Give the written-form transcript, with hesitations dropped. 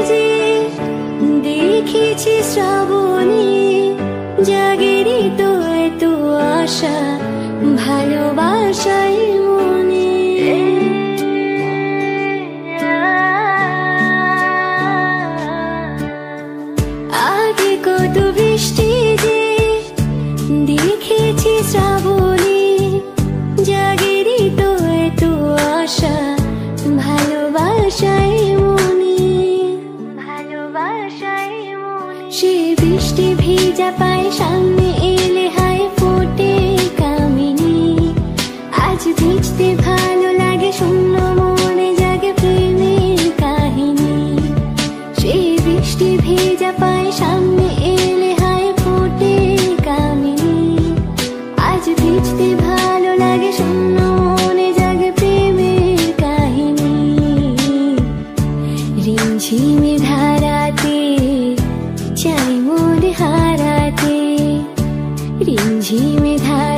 যে দেখেছি শ্রাবণে, জাগেরই তো এত আশা ভালোবাসায় মনে। আগে কত বৃষ্টি যে দেখেছি শ্রাবণে, জাগেরই তো এত আশা ভালোবাসায় মনে, ভালোবাসায় মনে। সে বৃষ্টি ভিজা পায় সামনে এলে হায় ফোটে কামিনী। আজ ভিজতে ভালো লাগে শূন্য মনে জাগে প্রেমের কাহিনী। সে বৃষ্টি ভিজা পায় সামনে এলে হায় ফোটে কামিনী। আজ ভিজতে ভালো লাগে শূন্য মনে জাগে প্রেমের কাহিনী। রিমঝিমে ধারাতে চাই মন হারাতে, রিমঝিমে ধারা